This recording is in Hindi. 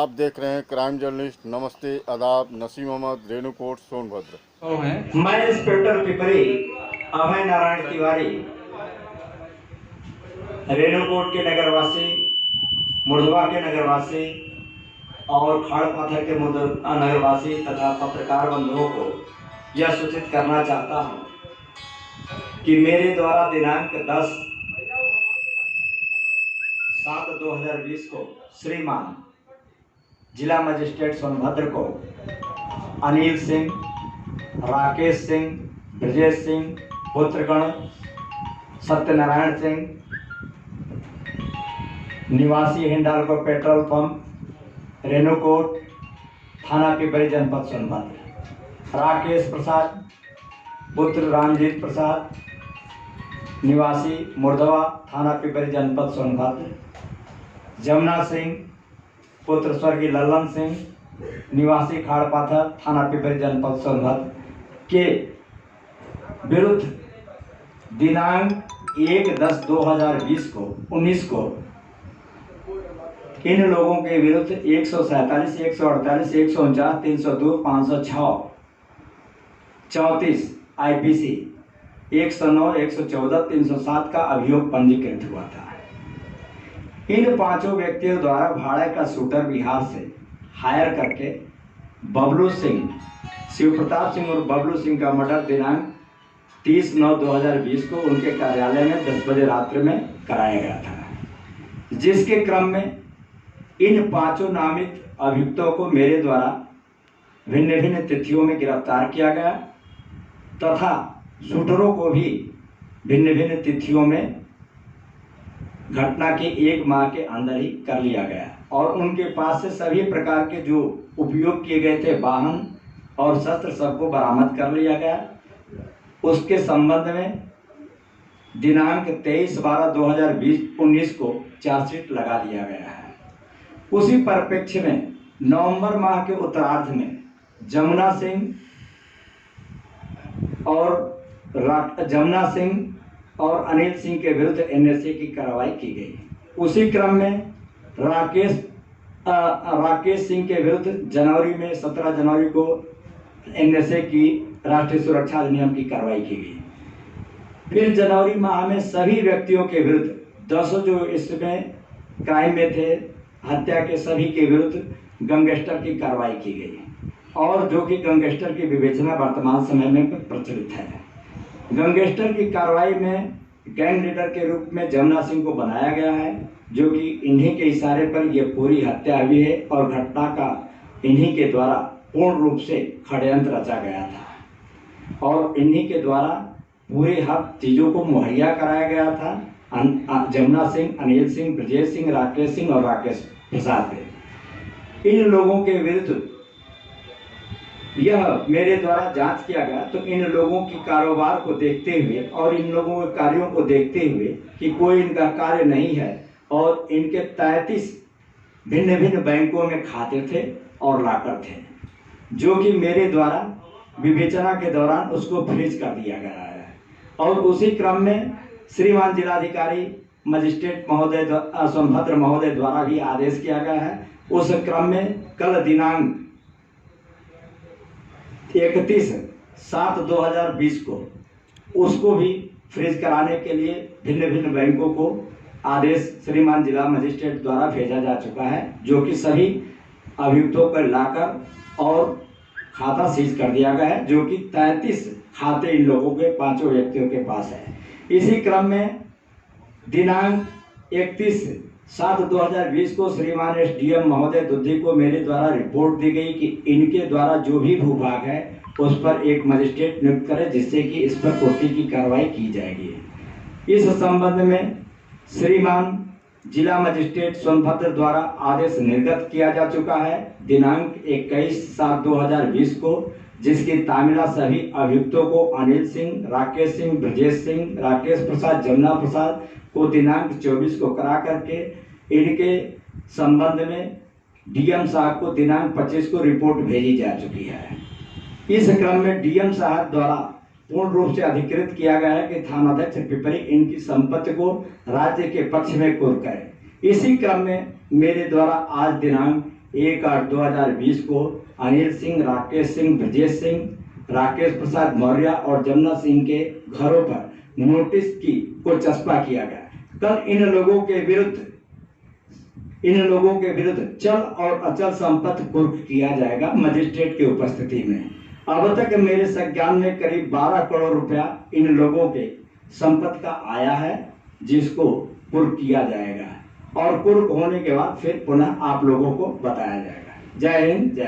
आप देख रहे हैं क्राइम जर्नलिस्ट। नमस्ते, आदाब। नसीम अहमद, रेणुकोट, सोनभद्र। मैं इंस्पेक्टर पिपरी अभय नारायण तिवारी रेणुकोट के नगरवासी, मुर्दवा के नगरवासी और खाड़ पत्थर के नगरवासी तथा पत्रकार बंधुओं को यह सूचित करना चाहता हूं कि मेरे द्वारा दिनांक 10/7/2020 को श्रीमान जिला मजिस्ट्रेट सोनभद्र को अनिल सिंह, राकेश सिंह, ब्रजेश सिंह, पुत्रगण सत्यनारायण सिंह, निवासी हिंडालको पेट्रोल पंप, रेणुकोट, थाना पिपरी, जनपद सोनभद्र। राकेश प्रसाद पुत्र रामजीत प्रसाद, निवासी मुर्दवा, थाना पिपरी, जनपद सोनभद्र। जमुना सिंह पुत्र स्वर्गीय लल्लन सिंह, निवासी खाड़पाथर, थाना पिपरी, जनपद सोनभद्र के विरुद्ध दिनांक 1/10/2019 को इन लोगों के विरुद्ध 147, 148, 149, 302, 506, 34 IPC 109, 114, 307 का अभियोग पंजीकृत हुआ था। इन पांचों व्यक्तियों द्वारा भाड़े का शूटर बिहार से हायर करके बबलू सिंह, शिव प्रताप सिंह और बबलू सिंह का मर्डर दिनांक 30/9/2020 को उनके कार्यालय में 10 बजे रात्रि में कराया गया था, जिसके क्रम में इन पांचों नामित अभियुक्तों को मेरे द्वारा भिन्न भिन्न तिथियों में गिरफ्तार किया गया तथा शूटरों को भी भिन्न भिन्न तिथियों में घटना के 1 माह के अंदर ही कर लिया गया और उनके पास से सभी प्रकार के जो उपयोग किए गए थे वाहन और शस्त्र सबको बरामद कर लिया गया। उसके संबंध में दिनांक 23/12/2019 को चार्जशीट लगा दिया गया है। उसी परिप्रेक्ष्य में नवंबर माह के उत्तरार्ध में जमुना सिंह और अनिल सिंह के विरुद्ध NSA की कार्रवाई की गई। उसी क्रम में राकेश सिंह के विरुद्ध जनवरी में 17 जनवरी को NSA की राष्ट्रीय सुरक्षा अधिनियम की कार्रवाई की गई। फिर जनवरी माह में सभी व्यक्तियों के विरुद्ध 10 जो इसमें क्राइम में थे, हत्या के सभी के विरुद्ध गैंगस्टर की कार्रवाई की गई और जो कि गैंगस्टर की विवेचना वर्तमान समय में प्रचलित है। गैंगस्टर की कार्रवाई में गैंग लीडर के रूप में जमुना सिंह को बनाया गया है, जो कि इन्हीं के इशारे पर यह पूरी हत्या हुई है और घटना का इन्हीं के द्वारा पूर्ण रूप से षड्यंत्र रचा गया था और इन्हीं के द्वारा पूरे हर चीज़ों को मुहैया कराया गया था। जमुना सिंह, अनिल सिंह, ब्रजेश सिंह, राकेश सिंह और राकेश प्रसाद, इन लोगों के विरुद्ध यह मेरे द्वारा जांच किया गया तो इन लोगों की कारोबार को देखते हुए और इन लोगों के कार्यों को देखते हुए कि कोई इनका कार्य नहीं है और इनके 33 भिन्न भिन्न बैंकों में खाते थे और लाकर थे, जो कि मेरे द्वारा विवेचना के दौरान उसको फ्रीज कर दिया गया है। और उसी क्रम में श्रीमान जिलाधिकारी मजिस्ट्रेट महोदय सोनभद्र महोदय द्वारा भी आदेश किया गया है। उस क्रम में कल दिनांक 31/7/2020 को उसको भी फ्रीज कराने के लिए भिन्न भिन्न बैंकों को आदेश श्रीमान जिला मजिस्ट्रेट द्वारा भेजा जा चुका है, जो कि सभी अभियुक्तों को लाकर और खाता सीज कर दिया गया है, जो कि 33 खाते इन लोगों के पांचों व्यक्तियों के पास है। इसी क्रम में दिनांक 31/7/2020 को श्रीमान SDM महोदय दुद्धि को मेरे द्वारा रिपोर्ट दी गई कि इनके द्वारा जो भी भूभाग है उस पर एक मजिस्ट्रेट नियुक्त करें, जिससे कि इस पर कोर्ट की कार्रवाई की जाएगी। इस संबंध में श्रीमान जिला मजिस्ट्रेट सोनभद्र द्वारा आदेश निर्गत किया जा चुका है दिनांक 21/7/2020 को, जिसकी तामीला सभी अभियुक्तों को अनिल सिंह, राकेश सिंह, ब्रजेश सिंह, राकेश प्रसाद, जमुना प्रसाद को दिनांक 24 को करा करके इनके संबंध में DM साहब को दिनांक 25 को रिपोर्ट भेजी जा चुकी है। इस क्रम में DM साहब द्वारा पूर्ण रूप से अधिकृत किया गया है कि थानाध्यक्ष पिपरी इनकी संपत्ति को राज्य के पक्ष में कुर्क करे। इसी क्रम में मेरे द्वारा आज दिनांक 1/8/2020 को अनिल सिंह, राकेश सिंह, ब्रजेश सिंह, राकेश प्रसाद मौर्य और जमुना सिंह के घरों पर नोटिस को चस्पा किया गया। कल इन लोगों के विरुद्ध चल और अचल संपत्ति कुर्क किया जाएगा मजिस्ट्रेट की उपस्थिति में। अब तक मेरे संज्ञान में करीब 12 करोड़ रुपया इन लोगों के संपत्ति का आया है, जिसको कुर्क किया जाएगा और कुर्क होने के बाद फिर पुनः आप लोगों को बताया जाएगा। जय हिंद, जय